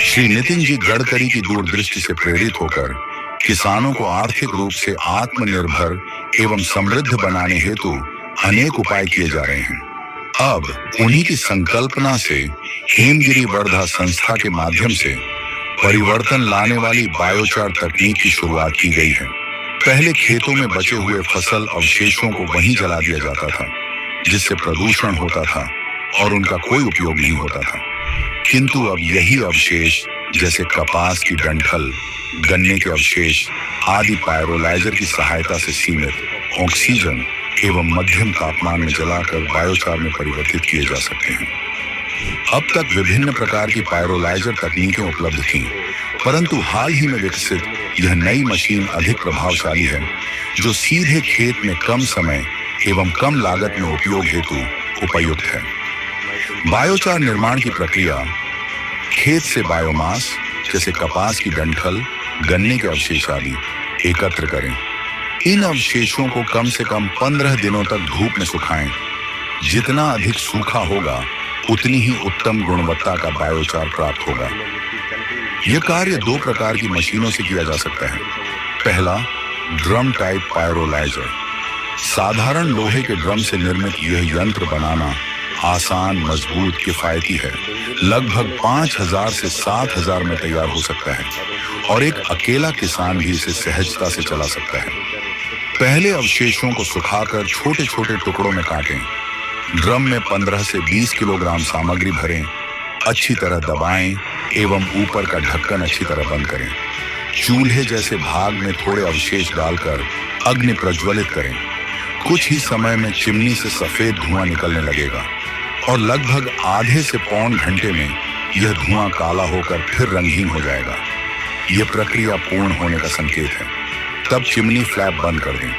श्री नितिन जी गडकरी की दूरदृष्टि से प्रेरित होकर किसानों को आर्थिक रूप से आत्मनिर्भर एवं समृद्ध बनाने हेतु अनेक उपाय किए जा रहे हैं। अब उन्हीं की संकल्पना से हेमगिरी वर्धा संस्था के माध्यम से परिवर्तन लाने वाली बायोचार तकनीक की शुरुआत की गई है। पहले खेतों में बचे हुए फसल अवशेषों को वहीं जला दिया जाता था, जिससे प्रदूषण होता था और उनका कोई उपयोग नहीं होता था। किंतु अब यही अवशेष जैसे कपास की डंठल, गन्ने के अवशेष आदि पायरोलाइजर की सहायता से सीमित ऑक्सीजन एवं मध्यम तापमान में जलाकर बायोचार में परिवर्तित किए जा सकते हैं। अब तक विभिन्न प्रकार की पायरोलाइजर तकनीकें उपलब्ध थीं, परंतु हाल ही में विकसित यह नई मशीन अधिक प्रभावशाली है, जो सीधे खेत में कम समय एवं कम लागत में उपयोग हेतु उपयुक्त है। बायोचार निर्माण की प्रक्रिया खेत से बायोमास जैसे कपास की डंठल, गन्ने के अवशेष आदि एकत्र करें। इन अवशेषों को कम से कम 15 दिनों तक धूप में सुखाएं। जितना अधिक सूखा होगा, उतनी ही उत्तम गुणवत्ता का बायोचार प्राप्त होगा। यह कार्य 2 प्रकार की मशीनों से किया जा सकता है। पहला, ड्रम टाइप पायरोलाइजर। साधारण लोहे के ड्रम से निर्मित यह यंत्र बनाना आसान, मजबूत, किफायती है। लगभग 5000 से 7000 में तैयार हो सकता है और एक अकेला किसान भी इसे सहजता से चला सकता है। पहले अवशेषों को सुखाकर छोटे छोटे टुकड़ों में काटें। ड्रम में 15 से 20 किलोग्राम सामग्री भरें, अच्छी तरह दबाएं एवं ऊपर का ढक्कन अच्छी तरह बंद करें। चूल्हे जैसे भाग में थोड़े अवशेष डालकर अग्नि प्रज्वलित करें। कुछ ही समय में चिमनी से सफेद धुआं निकलने लगेगा और लगभग आधे से पौन घंटे में यह धुआं काला होकर फिर रंगहीन हो जाएगा। यह प्रक्रिया पूर्ण होने का संकेत है। तब चिमनी फ्लैप बंद कर दें।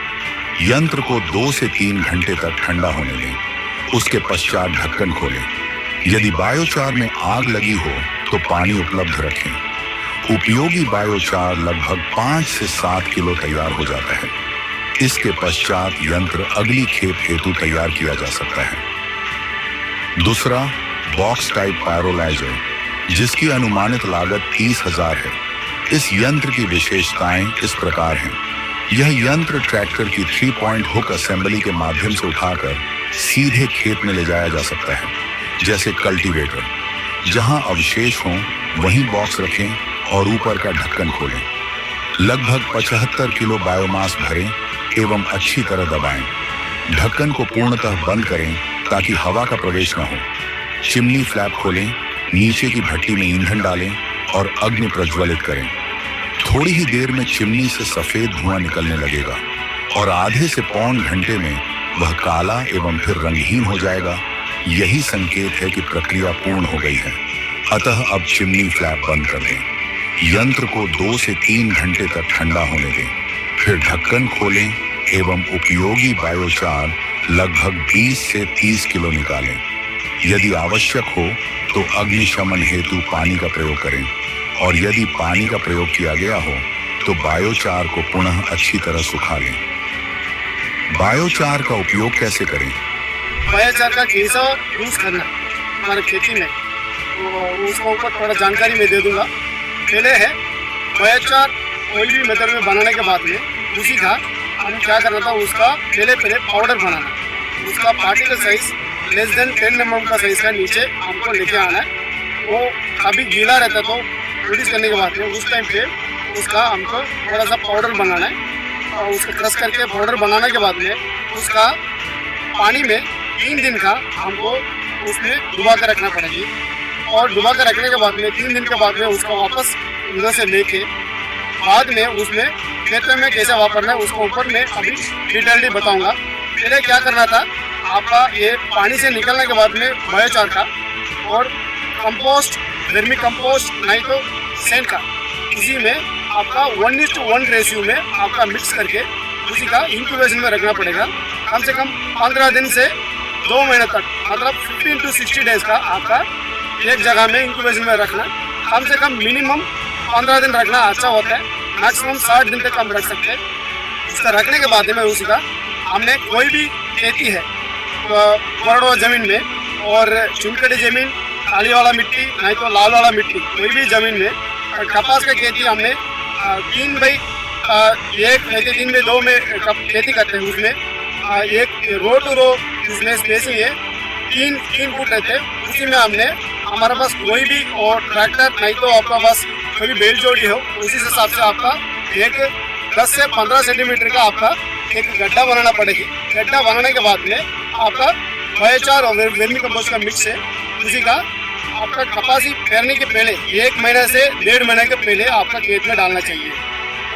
यंत्र को 2 से 3 घंटे तक ठंडा होने दें। उसके पश्चात ढक्कन खोलें। यदि बायोचार में आग लगी हो तो पानी उपलब्ध रखें। उपयोगी बायोचार लगभग 5 से 7 किलो तैयार हो जाता है। इसके पश्चात यंत्र अगली खेप हेतु तैयार किया जा सकता है। दूसरा, बॉक्स टाइप पायरोलाइजर, जिसकी अनुमानित लागत 30,000 है। इस यंत्र की विशेषताएं इस प्रकार हैं। यह यंत्र ट्रैक्टर की 3 पॉइंट हुक असेंबली के माध्यम से उठाकर सीधे खेत में ले जाया जा सकता है, जैसे कल्टीवेटर। जहां अवशेष हों वहीं बॉक्स रखें और ऊपर का ढक्कन खोलें। लगभग 75 किलो बायोमास भरें एवं अच्छी तरह दबाएं। ढक्कन को पूर्णतः बंद करें ताकि हवा का प्रवेश न हो। चिमनी फ्लैप खोलें, नीचे की भट्टी में ईंधन डालें और अग्नि प्रज्वलित करें। थोड़ी ही देर में चिमनी से सफेद धुआं निकलने लगेगा और आधे से पौन घंटे में वह काला एवं फिर रंगहीन हो जाएगा। यही संकेत है कि प्रक्रिया पूर्ण हो गई है। अतः अब चिमनी फ्लैप बंद कर दें। यंत्र को 2 से 3 घंटे तक ठंडा होने दें। फिर ढक्कन खोलें एवं उपयोगी बायोचार लगभग 20 से 30 किलो निकालें। यदि आवश्यक हो तो अग्निशमन हेतु पानी का प्रयोग करें और यदि पानी का प्रयोग किया गया हो तो बायोचार को पुनः अच्छी तरह सुखा लें। बायोचार का उपयोग कैसे करें? बायोचार का कैसा यूज करना हमारे खेती में, तो उसको ऊपर थोड़ा जानकारी मैं दे दूंगा। पहले है बायोचार कोई भी मेथड में बनाने के बाद में उसी का हम क्या करना था, उसका पहले पाउडर बनाना। उसका particle size less than 10 mm का साइज का नीचे हमको लेके आना है। वो अभी गीला रहता तो प्रोड्यूस करने के बाद में उस टाइम पे उसका हमको थोड़ा सा पाउडर बनाना है और उसको क्रश करके पाउडर बनाने के बाद में उसका पानी में 3 दिन का हमको उसमें डुबा कर रखना पड़ेगी। और डुबा कर रखने के बाद में 3 दिन के बाद में उसको वापस उधर से लेके बाद में उसमें खेत में कैसे वापरना है उसको ऊपर में अभी डिटेलली बताऊंगा। पहले क्या करना था आपका, ये पानी से निकलने के बाद में बायोचार का और कंपोस्ट, वर्मी कंपोस्ट नहीं तो सेंड का, इसी में आपका 1:1 रेशियो में आपका मिक्स करके उसी का इंक्यूबेशन में रखना पड़ेगा। कम से कम 15 दिन से 2 महीने तक, मतलब 15 to 60 डेज का आपका एक जगह में इंक्यूबेशन में रखना। कम से कम मिनिमम 15 दिन रखना अच्छा होता है। मैक्सिमम 60 दिन तक हम रख सकते हैं। इसका रखने के बाद में उसी का हमने कोई भी खेती है करोड़ों ज़मीन में और चुनकटी ज़मीन काली वाला मिट्टी नहीं तो लाल वाला मिट्टी कोई भी ज़मीन में कपास का खेती हमने 3/1 नहीं तो 3/2 में खेती करते हैं। उसमें एक रो टू रो उसमें स्पेसिंग है 3 फुट रहते हैं। उसी में हमने हमारे पास कोई भी और ट्रैक्टर नहीं तो आपका पास कोई भी बेल जोड़ी हो उसी हिसाब से आपका एक 10 से 15 सेंटीमीटर का आपका एक गड्ढा बनाना पड़ेगी। गड्ढा बनाने के बाद में आपका बायोचार और वर्मी कंपोस्ट का मिक्स है उसी का आपका कपासी पेरने के पहले 1 महीने से 1.5 महीने के पहले आपका खेत में डालना चाहिए।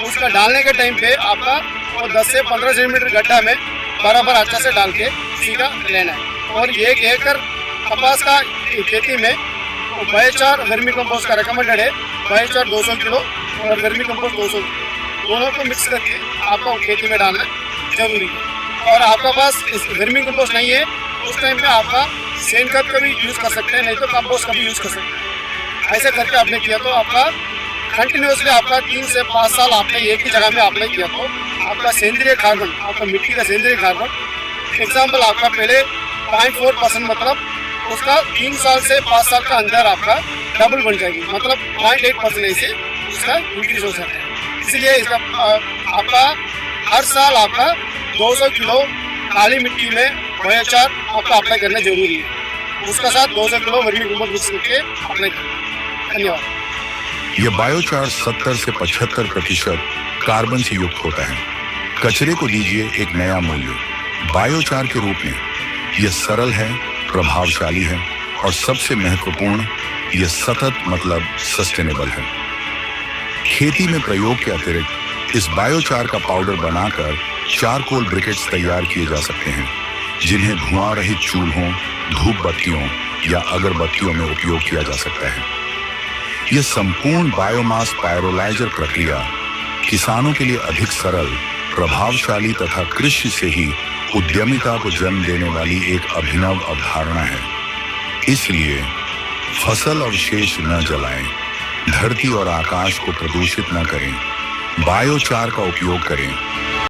उसका डालने के टाइम पे आपका वो 10 से 15 सेंटीमीटर गड्ढा में बराबर अच्छा से डाल के उसी का लेना है। और 1 एकड़ कपास का खेती में बायोचार वर्मी कंपोस्ट का रिकमेंडेड है। बायोचार 200 किलो और वर्मी कंपोस्ट 200 दोनों को मिक्स करके आपका खेती में डालना जरूरी है। और आपका पास वर्मी कंपोस्ट नहीं है उस टाइम पे आपका सेन खाद का भी यूज़ कर सकते हैं नहीं तो कंपोस्ट का भी यूज़ कर सकते हैं। ऐसे करके आपने किया तो आपका कंटिन्यूसली आपका 3 से 5 साल आपने एक ही जगह में आपने किया तो आपका सेंद्रीय कार्बन आपका मिट्टी का सेंद्रीय कार्बन एग्जाम्पल आपका पहले 0.4% मतलब उसका 3 साल से 5 साल का अंदर आपका डबल बन जाएगी मतलब 0.8% ऐसे उसका इंक्रीज हो सकता है। इसलिए इसका आपका हर साल आपका 200 किलो काली मिट्टी में बायोचार आपका अप्लाई करना जरूरी है। उसका साथ 200 किलो वर्मी कंपोस्ट मिक्स करके अप्लाई करें। धन्यवाद। यह बायोचार 70 से 75% कार्बन से युक्त होता है। कचरे को दीजिए एक नया मूल्य। बायोचार के रूप में यह सरल है, प्रभावशाली है और सबसे महत्वपूर्ण यह सतत मतलब सस्टेनेबल है। खेती में प्रयोग के अतिरिक्त इस बायोचार का पाउडर बनाकर चारकोल ब्रिकेट्स तैयार किए जा सकते हैं जिन्हें धुआं रहित चूल्हों, धूप बत्तियों या अगरबत्तियों में उपयोग किया जा सकता है। यह संपूर्ण बायोमास पायरोलाइजर प्रक्रिया किसानों के लिए अधिक सरल, प्रभावशाली तथा कृषि से ही उद्यमिता को जन्म देने वाली एक अभिनव अवधारणा है। इसलिए फसल और शेष न जलाएं, धरती और आकाश को प्रदूषित न करें, बायोचार का उपयोग करें